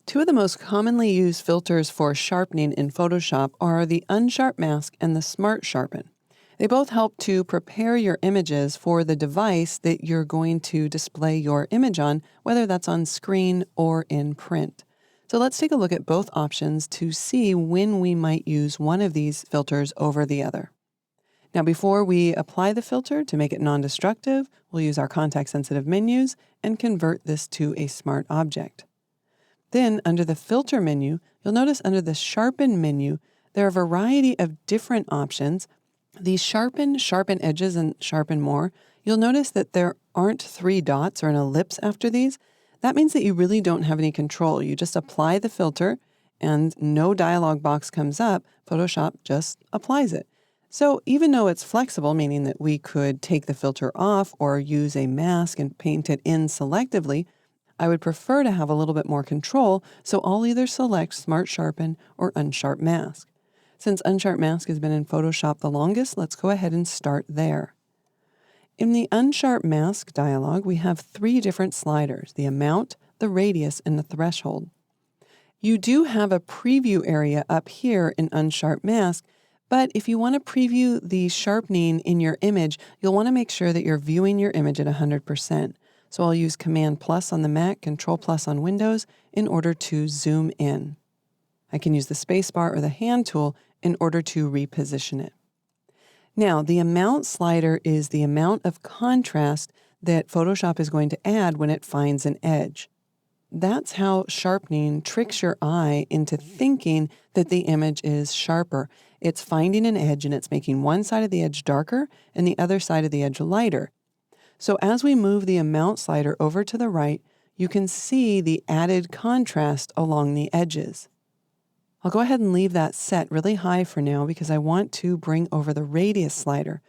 Two of the most commonly used filters for sharpening in Photoshop are the Unsharp Mask and the Smart Sharpen. They both help to prepare your images for the device that you're going to display your image on, whether that's on screen or in print. So let's take a look at both options to see when we might use one of these filters over the other. Now, before we apply the filter to make it non-destructive, we'll use our context-sensitive menus and convert this to a smart object. Then, under the Filter menu, you'll notice under the Sharpen menu, there are a variety of different options. The Sharpen, Sharpen Edges, and Sharpen More. You'll notice that there aren't three dots or an ellipse after these. That means that you really don't have any control. You just apply the filter, and no dialog box comes up. Photoshop just applies it. So even though it's flexible, meaning that we could take the filter off or use a mask and paint it in selectively, I would prefer to have a little bit more control, so I'll either select Smart Sharpen or Unsharp Mask. Since Unsharp Mask has been in Photoshop the longest, let's go ahead and start there. In the Unsharp Mask dialog, we have three different sliders: the amount, the radius, and the threshold. You do have a preview area up here in Unsharp Mask, but if you want to preview the sharpening in your image, you'll want to make sure that you're viewing your image at 100%. So I'll use Command plus on the Mac, Control plus on Windows in order to zoom in. I can use the spacebar or the hand tool in order to reposition it. Now, the amount slider is the amount of contrast that Photoshop is going to add when it finds an edge. That's how sharpening tricks your eye into thinking that the image is sharper. It's finding an edge and it's making one side of the edge darker and the other side of the edge lighter. So as we move the amount slider over to the right, you can see the added contrast along the edges. I'll go ahead and leave that set really high for now because I want to bring over the radius slider.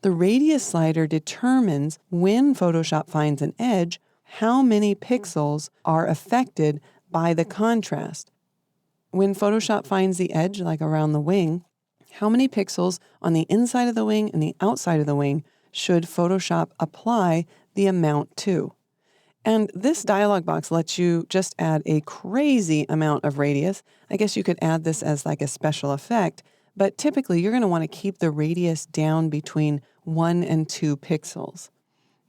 The radius slider determines when Photoshop finds an edge, how many pixels are affected by the contrast. When Photoshop finds the edge, like around the wing, how many pixels on the inside of the wing and the outside of the wing should Photoshop apply the amount to? And this dialog box lets you just add a crazy amount of radius. I guess you could add this as like a special effect, but typically you're going to want to keep the radius down between 1 and 2 pixels.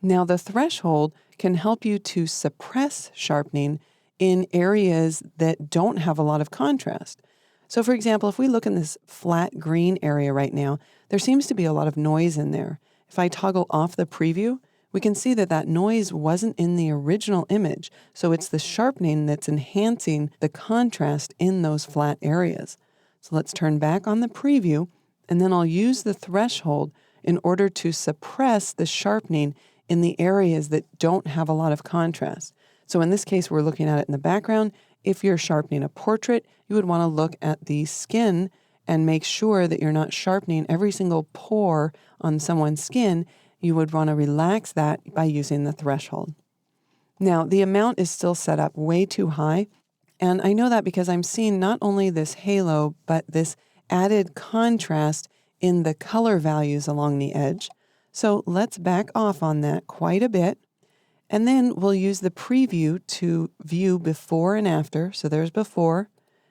Now, the threshold can help you to suppress sharpening in areas that don't have a lot of contrast. So for example, if we look in this flat green area right now, there seems to be a lot of noise in there. If I toggle off the preview, we can see that that noise wasn't in the original image, so it's the sharpening that's enhancing the contrast in those flat areas. So let's turn back on the preview, and then I'll use the threshold in order to suppress the sharpening in the areas that don't have a lot of contrast. So in this case, we're looking at it in the background. If you're sharpening a portrait, you would want to look at the skin and make sure that you're not sharpening every single pore on someone's skin. You would want to relax that by using the threshold. Now, the amount is still set up way too high, and I know that because I'm seeing not only this halo, but this added contrast in the color values along the edge. So let's back off on that quite a bit, and then we'll use the preview to view before and after. So there's before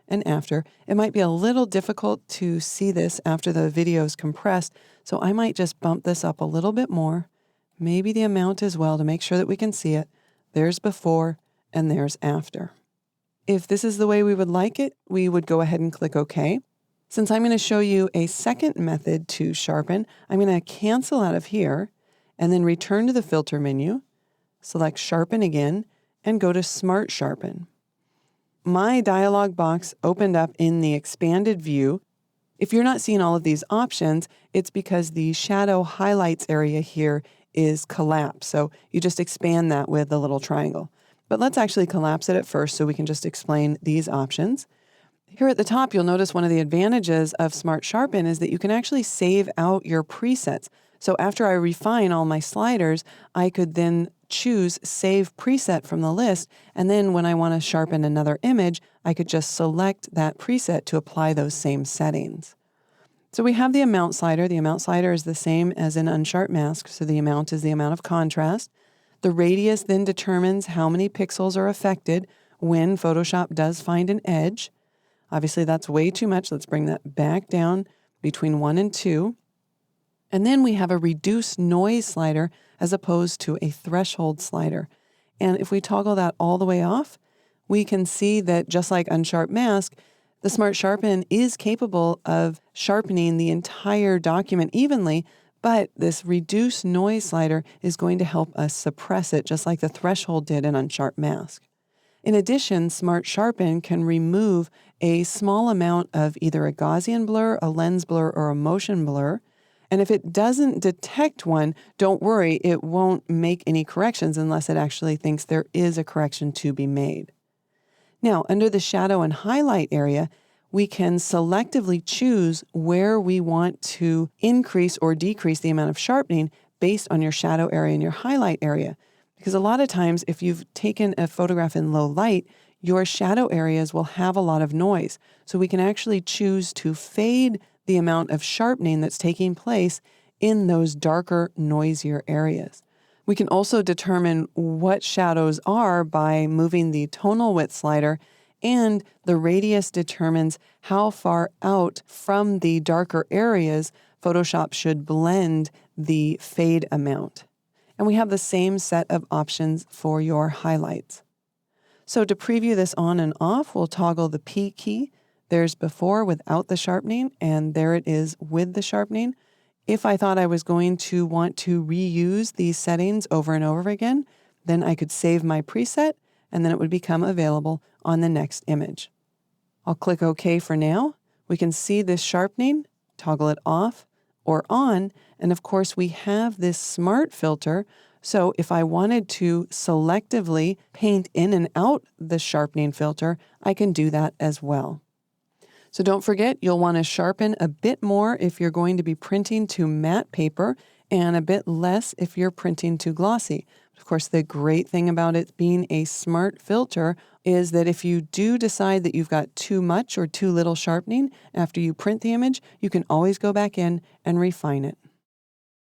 and after. It might be a little difficult to see this after the video is compressed, so I might just bump this up a little bit more, maybe the amount as well to make sure that we can see it. There's before and there's after. If this is the way we would like it, we would go ahead and click OK. Since I'm going to show you a second method to sharpen, I'm going to cancel out of here and then return to the Filter menu, select Sharpen again, and go to Smart Sharpen. My dialog box opened up in the expanded view. If you're not seeing all of these options, it's because the shadow highlights area here is collapsed. So you just expand that with the little triangle. But let's actually collapse it at first so we can just explain these options. Here at the top, you'll notice one of the advantages of Smart Sharpen is that you can actually save out your presets. So after I refine all my sliders, I could then choose Save Preset from the list, and then when I want to sharpen another image, I could just select that preset to apply those same settings. So we have the amount slider. The amount slider is the same as in Unsharp Mask, so the amount is the amount of contrast. The radius then determines how many pixels are affected when Photoshop does find an edge. Obviously, that's way too much. Let's bring that back down between 1 and 2. And then we have a reduce noise slider as opposed to a threshold slider. And if we toggle that all the way off, we can see that just like Unsharp Mask, the Smart Sharpen is capable of sharpening the entire document evenly, but this reduce noise slider is going to help us suppress it just like the threshold did in Unsharp Mask. In addition, Smart Sharpen can remove a small amount of either a Gaussian blur, a lens blur, or a motion blur. And if it doesn't detect one, don't worry, it won't make any corrections unless it actually thinks there is a correction to be made. Now, under the shadow and highlight area, we can selectively choose where we want to increase or decrease the amount of sharpening based on your shadow area and your highlight area. Because a lot of times, if you've taken a photograph in low light, your shadow areas will have a lot of noise. So we can actually choose to fade the amount of sharpening that's taking place in those darker, noisier areas. We can also determine what shadows are by moving the tonal width slider, and the radius determines how far out from the darker areas Photoshop should blend the fade amount. And we have the same set of options for your highlights. So to preview this on and off, we'll toggle the P key. There's before without the sharpening, and there it is with the sharpening. If I thought I was going to want to reuse these settings over and over again, then I could save my preset, and then it would become available on the next image. I'll click OK for now. We can see this sharpening, toggle it off or on, and of course we have this smart filter. So if I wanted to selectively paint in and out the sharpening filter, I can do that as well. So don't forget, you'll want to sharpen a bit more if you're going to be printing to matte paper and a bit less if you're printing to glossy. Of course, the great thing about it being a smart filter is that if you do decide that you've got too much or too little sharpening after you print the image, you can always go back in and refine it.